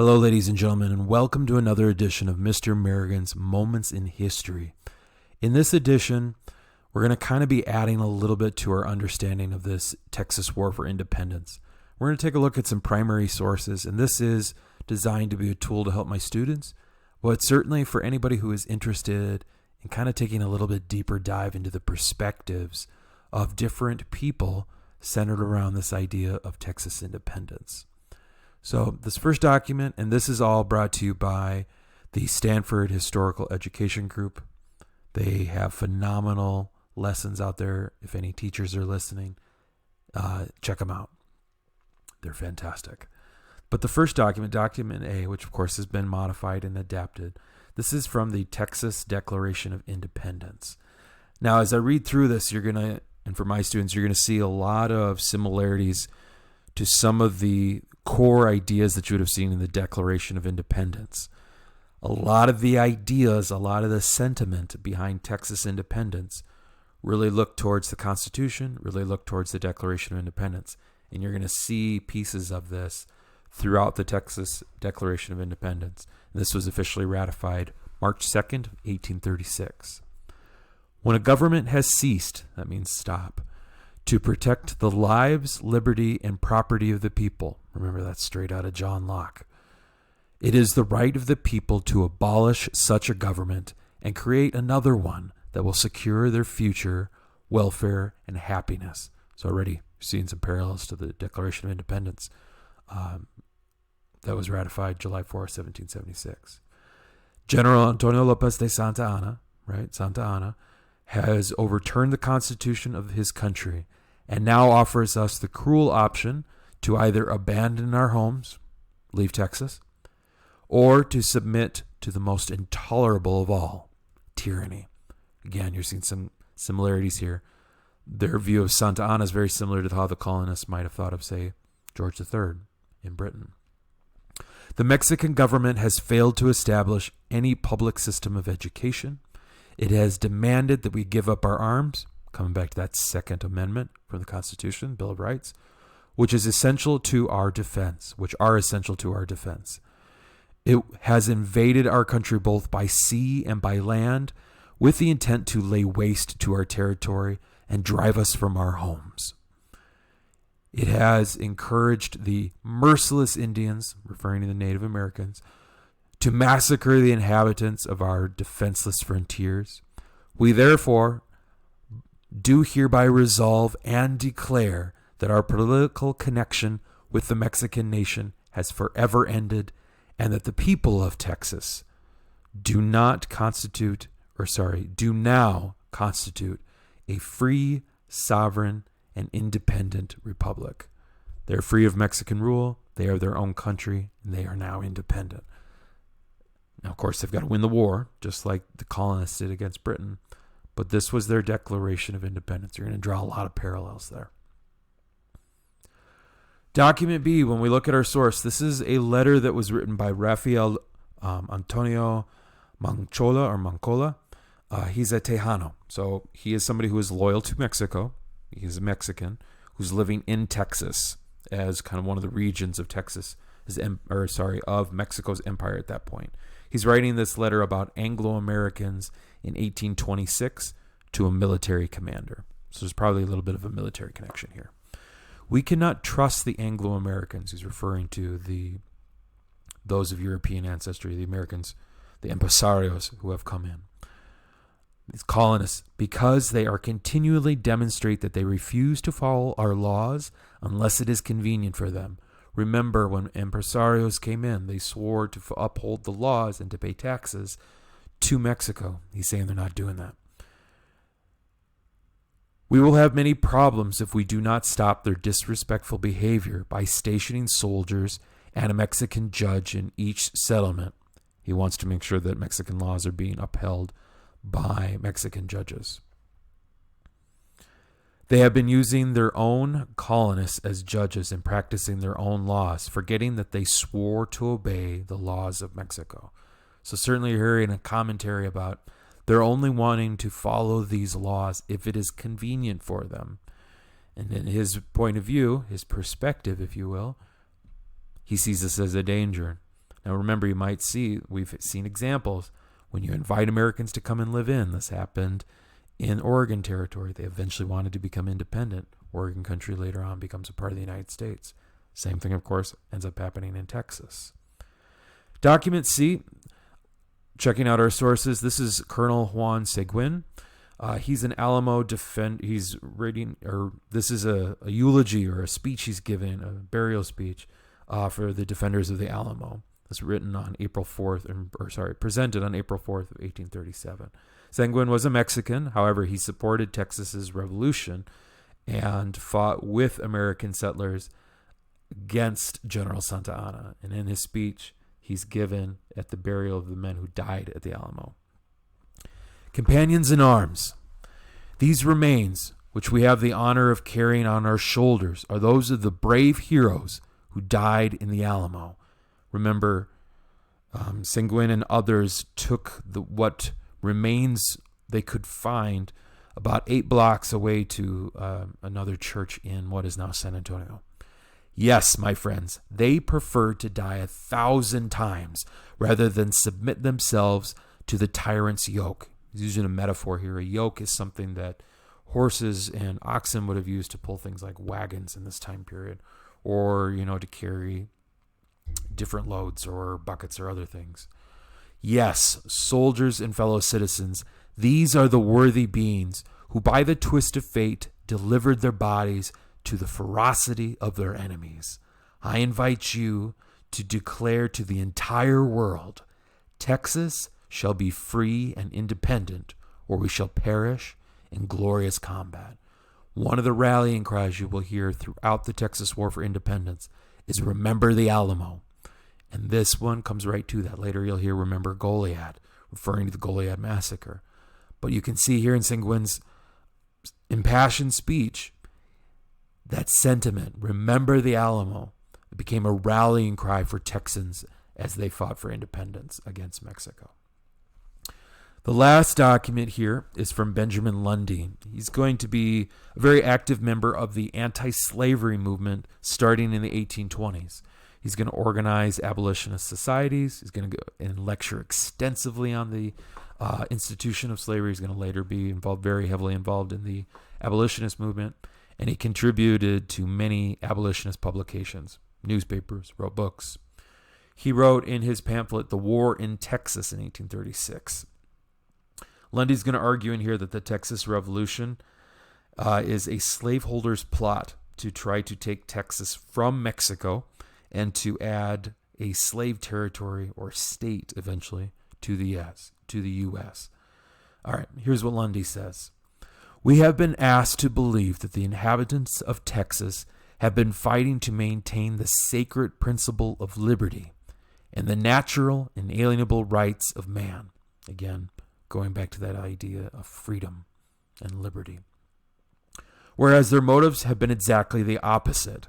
Hello, ladies and gentlemen, and welcome to another edition of Mr. Merrigan's Moments in History. In this edition, we're going to kind of be adding a little bit to our understanding of this Texas War for Independence. We're going to take a look at some primary sources, and this is designed to be a tool to help my students, but certainly for anybody who is interested in kind of taking a little bit deeper dive into the perspectives of different people centered around this idea of Texas independence. So this first document, and this is all brought to you by the Stanford Historical Education Group. They have phenomenal lessons out there. If any teachers are listening, check them out. They're fantastic. But the first document, document A, which of course has been modified and adapted, this is from the Texas Declaration of Independence. Now, as I read through this, and for my students, you're going to see a lot of similarities to some of the core ideas that you would have seen in the Declaration of Independence. A lot of the ideas, a lot of the sentiment behind Texas independence really look towards the Constitution, really look towards the Declaration of Independence. And you're going to see pieces of this throughout the Texas Declaration of Independence. And this was officially ratified March 2nd, 1836. When a government has ceased, that means stop, to protect the lives, liberty, and property of the people. Remember, that's straight out of John Locke. It is the right of the people to abolish such a government and create another one that will secure their future welfare and happiness. So already seeing some parallels to the Declaration of Independence that was ratified July 4, 1776. General Antonio Lopez de Santa Anna, has overturned the Constitution of his country and now offers us the cruel option to either abandon our homes, leave Texas, or to submit to the most intolerable of all, tyranny. Again, you're seeing some similarities here. Their view of Santa Anna is very similar to how the colonists might have thought of, say, George III in Britain. The Mexican government has failed to establish any public system of education. It has demanded that we give up our arms, coming back to that Second Amendment from the Constitution, Bill of Rights, which are essential to our defense. It has invaded our country both by sea and by land with the intent to lay waste to our territory and drive us from our homes. It has encouraged the merciless Indians, referring to the Native Americans, to massacre the inhabitants of our defenseless frontiers. We therefore do hereby resolve and declare that our political connection with the Mexican nation has forever ended, and that the people of Texas do now constitute a free, sovereign, and independent republic. They are free of Mexican rule, they are their own country, and they are now independent. Now, of course, they've got to win the war, just like the colonists did against Britain. But this was their Declaration of Independence. You're going to draw a lot of parallels there. Document B, when we look at our source, this is a letter that was written by Rafael Antonio Mancola. He's a Tejano. So he is somebody who is loyal to Mexico. He's a Mexican who's living in Texas as kind of one of the regions of of Mexico's empire at that point. He's writing this letter about Anglo-Americans in 1826 to a military commander. So there's probably a little bit of a military connection here. We cannot trust the Anglo-Americans. He's referring to those of European ancestry, the Americans, the impresarios who have come in. These colonists, because they are continually demonstrate that they refuse to follow our laws unless it is convenient for them. Remember, when impresarios came in, they swore to uphold the laws and to pay taxes to Mexico. He's saying they're not doing that. We will have many problems if we do not stop their disrespectful behavior by stationing soldiers and a Mexican judge in each settlement. He wants to make sure that Mexican laws are being upheld by Mexican judges. They have been using their own colonists as judges and practicing their own laws, forgetting that they swore to obey the laws of Mexico. So certainly you're hearing a commentary about they're only wanting to follow these laws if it is convenient for them. And in his point of view, his perspective, if you will, he sees this as a danger. Now remember, you might see, we've seen examples when you invite Americans to come and live in. This happened in Oregon Territory. They eventually wanted to become independent. Oregon country later on becomes a part of the United States. Same thing, of course, ends up happening in Texas. Document C, checking out our sources. This is Colonel Juan Seguin. He's an Alamo he's reading, or this is a eulogy or a speech he's given, a burial speech for the defenders of the Alamo. It's written on April 4th, presented on April 4th of 1837. Seguin was a Mexican. However, he supported Texas's revolution and fought with American settlers against General Santa Anna. And in his speech, he's given at the burial of the men who died at the Alamo. Companions in arms. These remains, which we have the honor of carrying on our shoulders, are those of the brave heroes who died in the Alamo. Remember, Seguin and others took what remains they could find about 8 blocks away to another church in what is now San Antonio. Yes, my friends, they preferred to die 1,000 times rather than submit themselves to the tyrant's yoke. He's using a metaphor here. A yoke is something that horses and oxen would have used to pull things like wagons in this time period, or, to carry different loads or buckets or other things. Yes, soldiers and fellow citizens, these are the worthy beings who by the twist of fate delivered their bodies to the ferocity of their enemies. I invite you to declare to the entire world, Texas shall be free and independent, or we shall perish in glorious combat. One of the rallying cries you will hear throughout the Texas War for Independence is remember the Alamo. And this one comes right to that. Later you'll hear remember Goliad, referring to the Goliad massacre. But you can see here in Seguin's impassioned speech, that sentiment, remember the Alamo, it became a rallying cry for Texans as they fought for independence against Mexico. The last document here is from Benjamin Lundy. He's going to be a very active member of the anti-slavery movement starting in the 1820s. He's going to organize abolitionist societies. He's going to go and lecture extensively on the institution of slavery. He's going to later be very heavily involved in the abolitionist movement. And he contributed to many abolitionist publications, newspapers, wrote books. He wrote in his pamphlet, The War in Texas in 1836. Lundy's going to argue in here that the Texas Revolution is a slaveholder's plot to try to take Texas from Mexico and to add a slave territory or state eventually to the U.S. All right, here's what Lundy says. We have been asked to believe that the inhabitants of Texas have been fighting to maintain the sacred principle of liberty and the natural, inalienable rights of man. Again, going back to that idea of freedom and liberty. Whereas their motives have been exactly the opposite.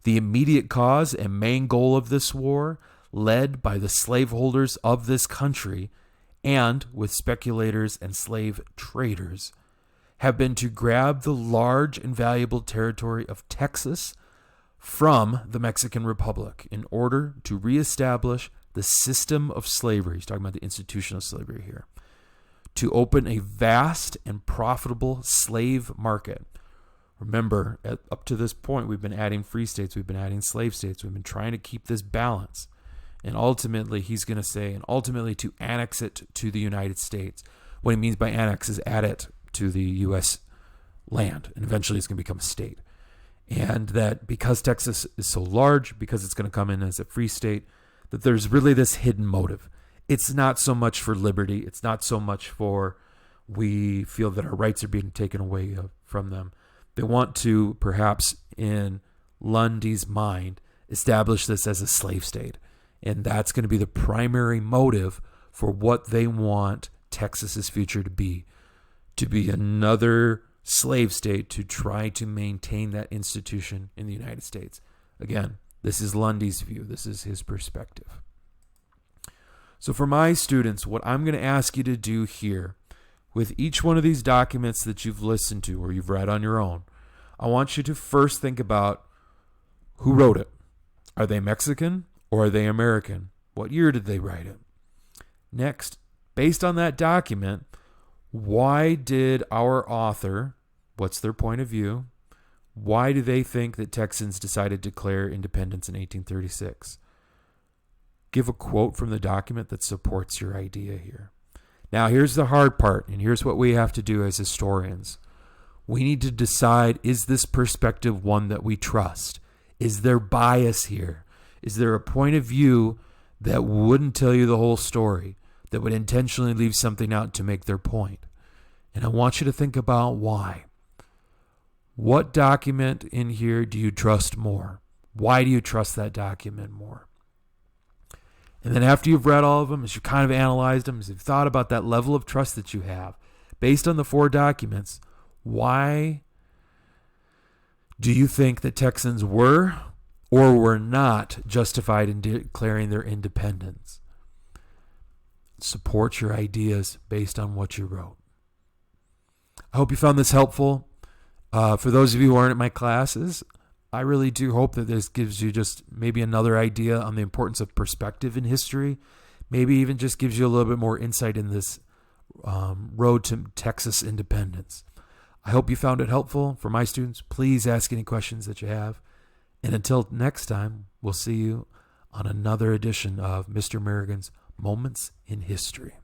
The immediate cause and main goal of this war, led by the slaveholders of this country and with speculators and slave traders, have been to grab the large and valuable territory of Texas from the Mexican Republic in order to reestablish the system of slavery. He's talking about the institution of slavery here. To open a vast and profitable slave market. Remember, up to this point, we've been adding free states, we've been adding slave states, we've been trying to keep this balance. And ultimately, he's going to say, and ultimately to annex it to the United States. What he means by annex is add it to the U.S. land, and eventually it's going to become a state. And that because Texas is so large, because it's going to come in as a free state, that there's really this hidden motive. It's not so much for liberty. It's not so much for we feel that our rights are being taken away from them. They want to, perhaps in Lundy's mind, establish this as a slave state. And that's going to be the primary motive for what they want Texas's future to be another slave state to try to maintain that institution in the United States. Again, this is Lundy's view. This is his perspective. So for my students, what I'm going to ask you to do here with each one of these documents that you've listened to or you've read on your own, I want you to first think about who wrote it. Are they Mexican or are they American? What year did they write it? Next, based on that document, why did our author, what's their point of view? Why do they think that Texans decided to declare independence in 1836? Give a quote from the document that supports your idea here. Now, here's the hard part, and here's what we have to do as historians. We need to decide, is this perspective one that we trust? Is there bias here? Is there a point of view that wouldn't tell you the whole story, that would intentionally leave something out to make their point? And I want you to think about why. What document in here do you trust more? Why do you trust that document more? And then after you've read all of them, as you've kind of analyzed them, as you've thought about that level of trust that you have, based on the 4 documents, why do you think that Texans were or were not justified in declaring their independence? Support your ideas based on what you wrote. I hope you found this helpful. For those of you who aren't at my classes, I really do hope that this gives you just maybe another idea on the importance of perspective in history. Maybe even just gives you a little bit more insight in this road to Texas independence. I hope you found it helpful. For my students, please ask any questions that you have. And until next time, we'll see you on another edition of Mr. Merrigan's Moments in History.